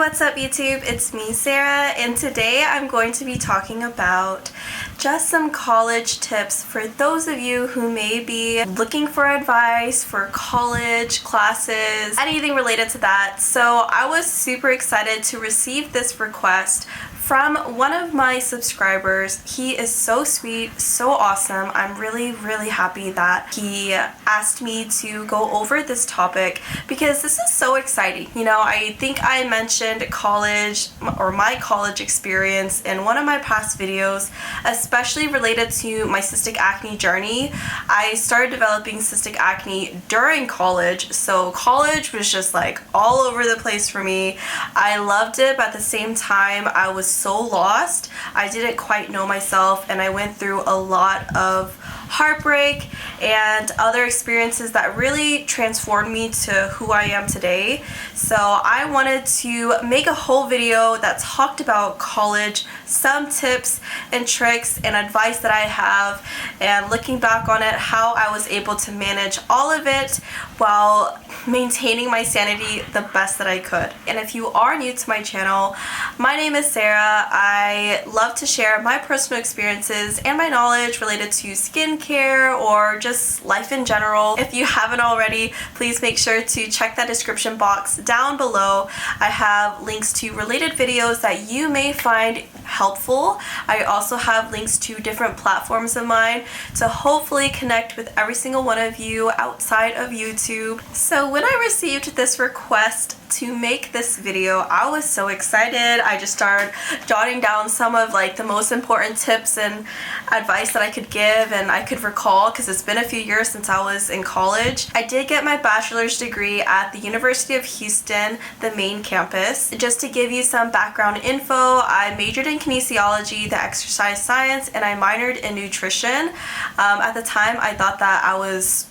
what's up YouTube? It's me, Sarah, and today I'm going to be talking about just some college tips for those of you who may be looking for advice for college classes, anything related to that. So I was super excited to receive this request from one of my subscribers. He is so sweet, so awesome. I'm really happy that he asked me to go over this topic because this is so exciting. You know, I think I mentioned college or my college experience in one of my past videos, especially related to my cystic acne journey. I started developing cystic acne during college, so college was just like all over the place for me. I loved it, but at the same time I was so lost. I didn't quite know myself, and I went through a lot of heartbreak and other experiences that really transformed me to who I am today. So I wanted to make a whole video that talked about college, some tips and tricks and advice that I have, and looking back on it, how I was able to manage all of it while maintaining my sanity the best that I could. And if you are new to my channel, my name is Sarah. I love to share my personal experiences and my knowledge related to skincare or just life in general. If you haven't already, please make sure to check that description box down below. I have links to related videos that you may find helpful. I also have links to different platforms of mine to hopefully connect with every single one of you outside of YouTube. So when I received this request to make this video, I was so excited. I just started jotting down some of like the most important tips and advice that I could give and I could recall, because it's been a few years since I was in college. I did get my bachelor's degree at the University of Houston, the main campus. Just to give you some background info, I majored in kinesiology, the exercise science, and I minored in nutrition. At the time, I thought that I was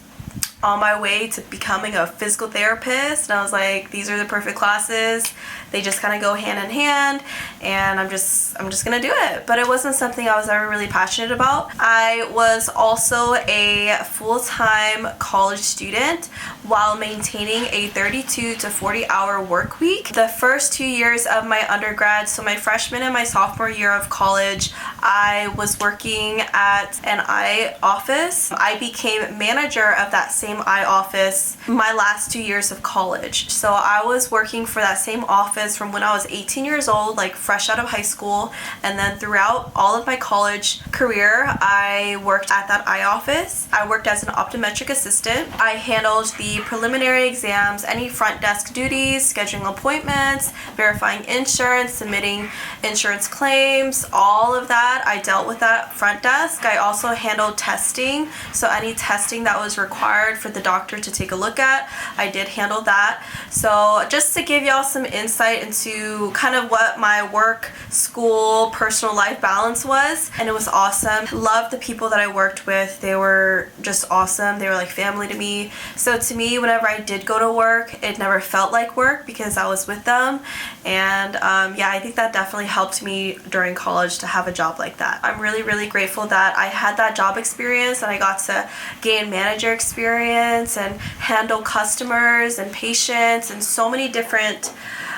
on my way to becoming a physical therapist, and I was like, these are the perfect classes. They just kind of go hand in hand, and I'm just gonna do it. But it wasn't something I was ever really passionate about. I was also a full-time college student while maintaining a 32 to 40 hour work week. The first 2 years of my undergrad, so my freshman and my sophomore year of college, I was working at an eye office. I became manager of that same eye office my last 2 years of college. So I was working for that same office from when I was 18 years old, like fresh out of high school, and then throughout all of my college career, I worked at that eye office. I worked as an optometric assistant. I handled the preliminary exams, any front desk duties, scheduling appointments, verifying insurance, submitting insurance claims, all of that. I dealt with that front desk. I also handled testing, so any testing that was required for the doctor to take a look at, I did handle that. So just to give y'all some insight into kind of what my work, school, personal life balance was, and it was awesome. Loved the people that I worked with. They were just awesome. They were like family to me. So to me, whenever I did go to work, it never felt like work because I was with them. And yeah, I think that definitely helped me during college to have a job like that. I'm really grateful that I had that job experience and I got to gain manager experience and handle customers and patients and so many different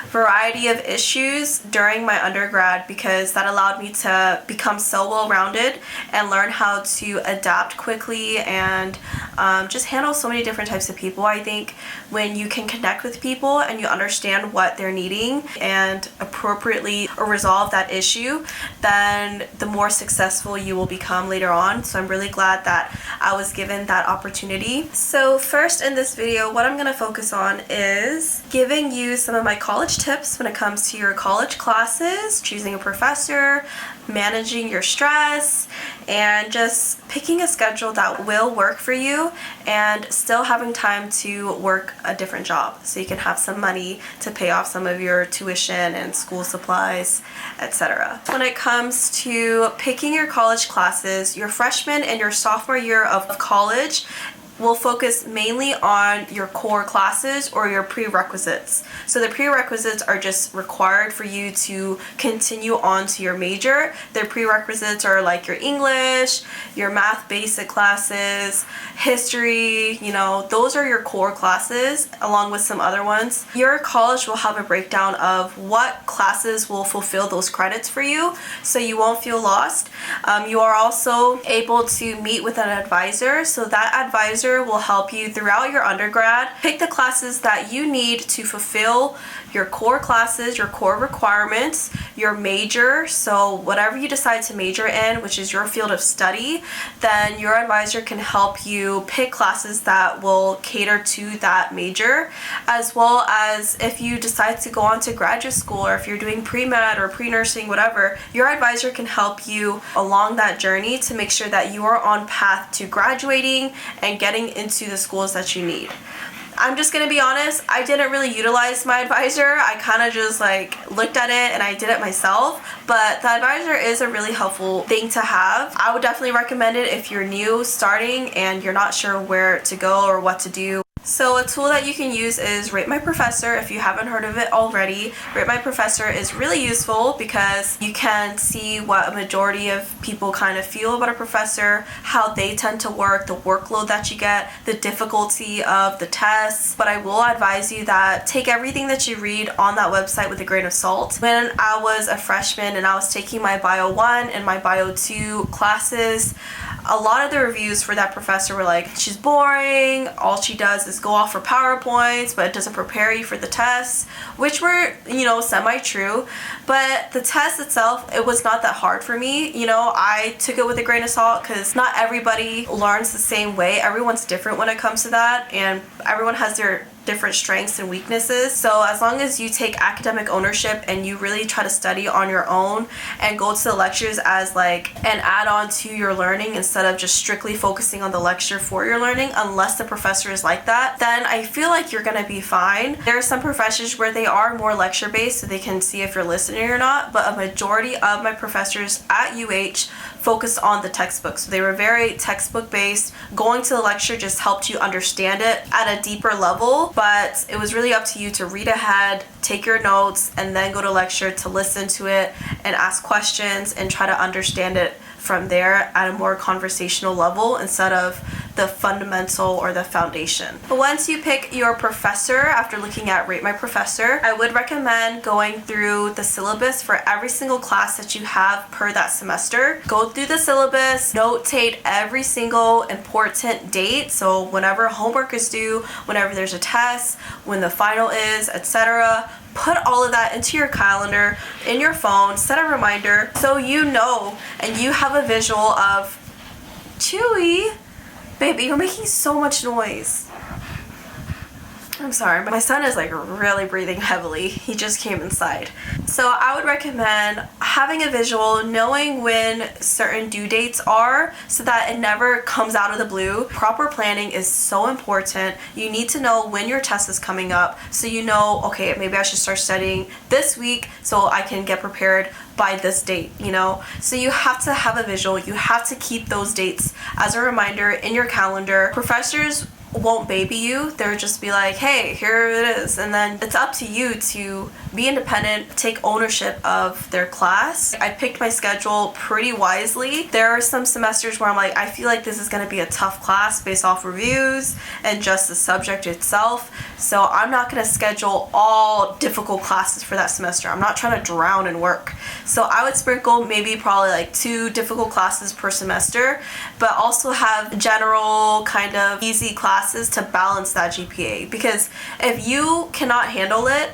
variety of issues during my undergrad, because that allowed me to become so well-rounded and learn how to adapt quickly and just handle so many different types of people. I think when you can connect with people and you understand what they're needing and appropriately resolve that issue, then the more successful you will become later on. So I'm really glad that I was given that opportunity. So first in this video, what I'm going to focus on is giving you some of my college tips when it comes to your college classes, choosing a professor, managing your stress, and just picking a schedule that will work for you and still having time to work a different job so you can have some money to pay off some of your tuition and school supplies, etc. When it comes to picking your college classes, your freshman and your sophomore year of college will focus mainly on your core classes or your prerequisites. So the prerequisites are just required for you to continue on to your major. The prerequisites are like your English, your math basic classes, history, those are your core classes along with some other ones. Your college will have a breakdown of what classes will fulfill those credits for you, so you won't feel lost. You are also able to meet with an advisor, so that advisor will help you throughout your undergrad pick the classes that you need to fulfill your core classes, your core requirements, your major. So whatever you decide to major in, which is your field of study, then your advisor can help you pick classes that will cater to that major, as well as if you decide to go on to graduate school, or if you're doing pre-med or pre-nursing, whatever, your advisor can help you along that journey to make sure that you are on path to graduating and getting into the schools that you need. I'm just gonna be honest, I didn't really utilize my advisor. I kind of just looked at it and I did it myself, but the advisor is a really helpful thing to have. I would definitely recommend it if you're new starting and you're not sure where to go or what to do. So a tool that you can use is Rate My Professor. If you haven't heard of it already, Rate My Professor is really useful because you can see what a majority of people kind of feel about a professor, how they tend to work, the workload that you get, the difficulty of the tests. But I will advise you that take everything that you read on that website with a grain of salt. When I was a freshman and I was taking my Bio 1 and my Bio 2 classes, a lot of the reviews for that professor were like, she's boring, all she does is go off for PowerPoints, but it doesn't prepare you for the tests, which were, semi-true. But the test itself, it was not that hard for me. I took it with a grain of salt because not everybody learns the same way. Everyone's different when it comes to that, and everyone has their different strengths and weaknesses. So as long as you take academic ownership and you really try to study on your own and go to the lectures as an add-on to your learning instead of just strictly focusing on the lecture for your learning, unless the professor is like that, then I feel like you're gonna be fine. There are some professors where they are more lecture based so they can see if you're listening or not, but a majority of my professors at UH focused on the textbook. So they were very textbook based. Going to the lecture just helped you understand it at a deeper level, but it was really up to you to read ahead, take your notes, and then go to lecture to listen to it and ask questions and try to understand it from there at a more conversational level instead of the fundamental or the foundation. But once you pick your professor, after looking at Rate My Professor, I would recommend going through the syllabus for every single class that you have per that semester. Go through the syllabus, notate every single important date, so whenever homework is due, whenever there's a test, when the final is, etc. Put all of that into your calendar, in your phone, set a reminder so you know and you have a visual of, Chewy, baby, you're making so much noise. I'm sorry, but my son is really breathing heavily. He just came inside. So I would recommend having a visual, knowing when certain due dates are so that it never comes out of the blue. Proper planning is so important. You need to know when your test is coming up so you know, okay, maybe I should start studying this week so I can get prepared by this date, So you have to have a visual. You have to keep those dates as a reminder in your calendar. Professors won't baby you. They'll just be like, hey, here it is. And then it's up to you to be independent, take ownership of their class. I picked my schedule pretty wisely. There are some semesters where I'm like, I feel like this is going to be a tough class based off reviews and just the subject itself. So I'm not going to schedule all difficult classes for that semester. I'm not trying to drown in work. So I would sprinkle probably 2 difficult classes per semester, but also have general kind of easy classes to balance that GPA. Because if you cannot handle it,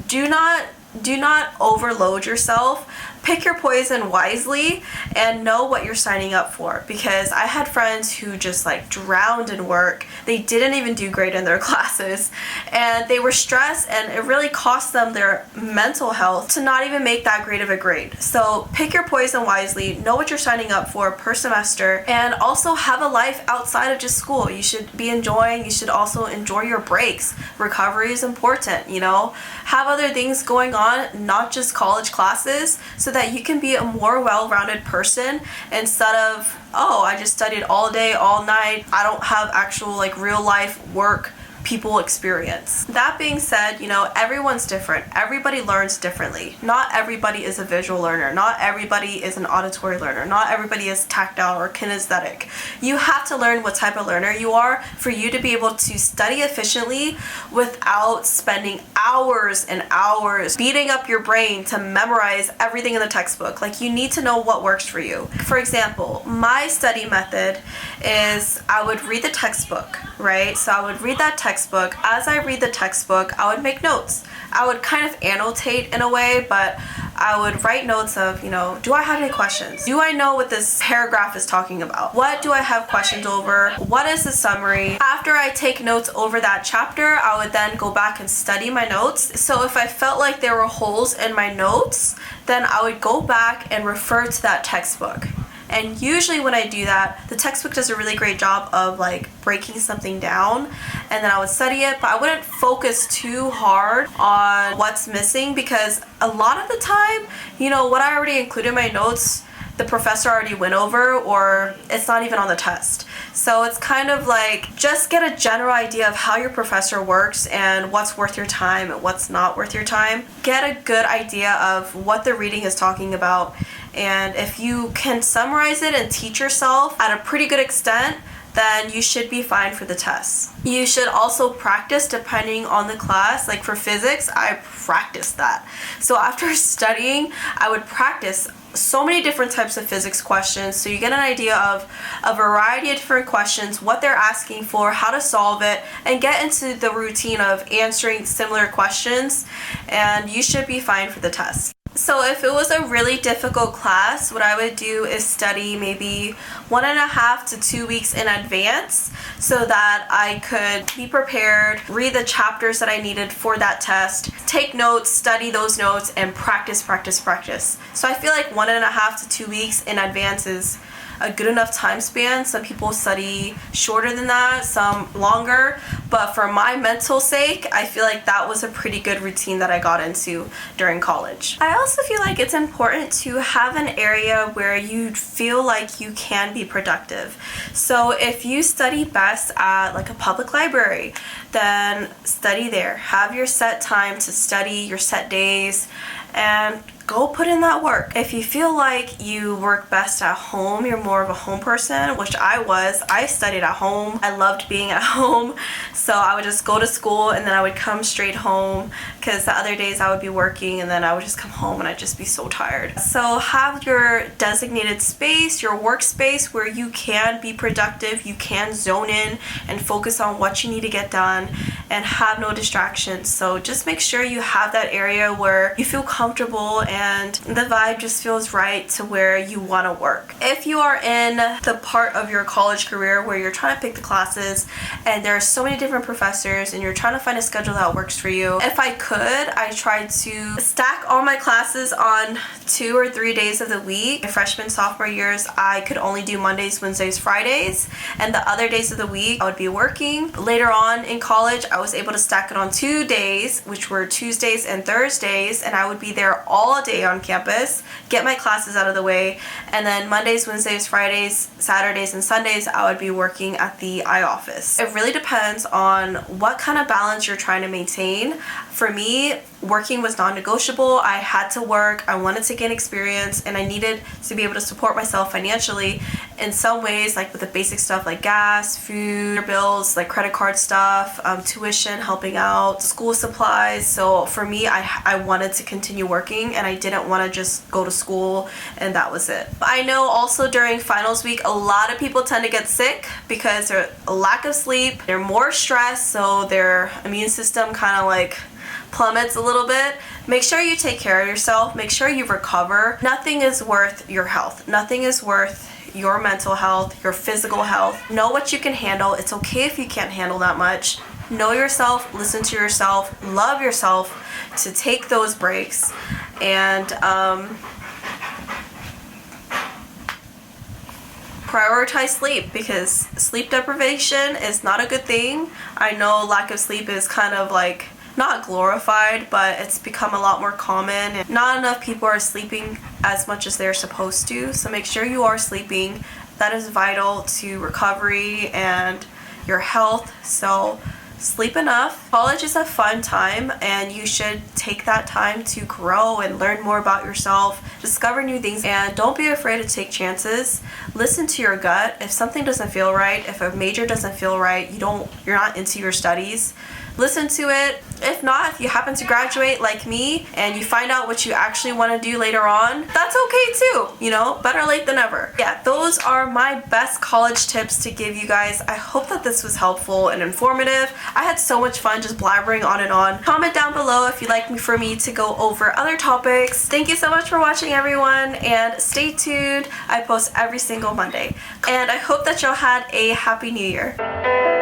do not overload yourself. Pick your poison wisely and know what you're signing up for, because I had friends who just drowned in work. They didn't even do great in their classes and they were stressed, and it really cost them their mental health to not even make that great of a grade. So pick your poison wisely, know what you're signing up for per semester, and also have a life outside of just school. You should be enjoying, you should also enjoy your breaks. Recovery is important, Have other things going on, not just college classes, so that you can be a more well-rounded person instead of, oh, I just studied all day, all night. I don't have actual like real life work people experience. That being said, everyone's different. Everybody learns differently. Not everybody is a visual learner. Not everybody is an auditory learner. Not everybody is tactile or kinesthetic. You have to learn what type of learner you are for you to be able to study efficiently without spending hours and hours beating up your brain to memorize everything in the textbook. Like, you need to know what works for you. For example, my study method is I would read the textbook, right? So I would read that textbook. As I read the textbook, I would make notes. I would kind of annotate in a way, but I would write notes of, do I have any questions? Do I know what this paragraph is talking about? What do I have questions over? What is the summary? After I take notes over that chapter, I would then go back and study my notes. So if I felt like there were holes in my notes, then I would go back and refer to that textbook. And usually when I do that, the textbook does a really great job of like breaking something down, and then I would study it, but I wouldn't focus too hard on what's missing, because a lot of the time, what I already included in my notes, the professor already went over, or it's not even on the test. So it's kind of like, just get a general idea of how your professor works and what's worth your time and what's not worth your time. Get a good idea of what the reading is talking about. And if you can summarize it and teach yourself at a pretty good extent, then you should be fine for the test. You should also practice depending on the class. Like for physics, I practiced that. So after studying, I would practice so many different types of physics questions, so you get an idea of a variety of different questions, what they're asking for, how to solve it, and get into the routine of answering similar questions, and you should be fine for the test. So if it was a really difficult class, what I would do is study maybe 1.5 to 2 weeks in advance so that I could be prepared, read the chapters that I needed for that test, take notes, study those notes, and practice. So I feel like 1.5 to 2 weeks in advance is a good enough time span. Some people study shorter than that, some longer, but for my mental sake, I feel like that was a pretty good routine that I got into during college. I also feel like it's important to have an area where you feel like you can be productive. So if you study best at like a public library, then study there. Have your set time to study, your set days, and go put in that work. If you feel like you work best at home, you're more of a home person, which I was. I studied at home. I loved being at home. So I would just go to school and then I would come straight home, because the other days I would be working and then I would just come home and I'd just be so tired. So have your designated space, your workspace, where you can be productive, you can zone in and focus on what you need to get done and have no distractions. So just make sure you have that area where you feel comfortable and the vibe just feels right to where you want to work. If you are in the part of your college career where you're trying to pick the classes and there are so many different professors and you're trying to find a schedule that works for you, if I could, I tried to stack all my classes on 2 or 3 days of the week. My freshman, sophomore years, I could only do Mondays, Wednesdays, Fridays, and the other days of the week I would be working. Later on in college, I was able to stack it on 2 days, which were Tuesdays and Thursdays, and I would be there all day on campus, get my classes out of the way, and then Mondays, Wednesdays, Fridays, Saturdays, and Sundays, I would be working at the eye office. It really depends on what kind of balance you're trying to maintain. For me, working was non-negotiable. I had to work, I wanted to gain experience, and I needed to be able to support myself financially in some ways, like with the basic stuff like gas, food, bills, like credit card stuff, tuition, helping out, school supplies. So for me, I wanted to continue working and I didn't want to just go to school and that was it. I know also during finals week, a lot of people tend to get sick because there's a lack of sleep, they're more stressed, so their immune system kind of like plummets a little bit. Make sure you take care of yourself. Make sure you recover. Nothing is worth your health. Nothing is worth your mental health, your physical health. Know what you can handle. It's okay if you can't handle that much. Know yourself, listen to yourself, love yourself to take those breaks, and prioritize sleep, because sleep deprivation is not a good thing. I know lack of sleep is kind of like not glorified, but it's become a lot more common, and not enough people are sleeping as much as they're supposed to. So make sure you are sleeping. That is vital to recovery and your health. So sleep enough. College is a fun time, and you should take that time to grow and learn more about yourself, discover new things, and don't be afraid to take chances. Listen to your gut. If something doesn't feel right, if a major doesn't feel right, you're not into your studies, listen to it. If not, if you happen to graduate like me and you find out what you actually want to do later on, that's okay too. Better late than never. Yeah, those are my best college tips to give you guys. I hope that this was helpful and informative. I had so much fun just blabbering on and on. Comment down below if you'd like for me to go over other topics. Thank you so much for watching, everyone, and stay tuned. I post every single Monday. And I hope that y'all had a happy new year.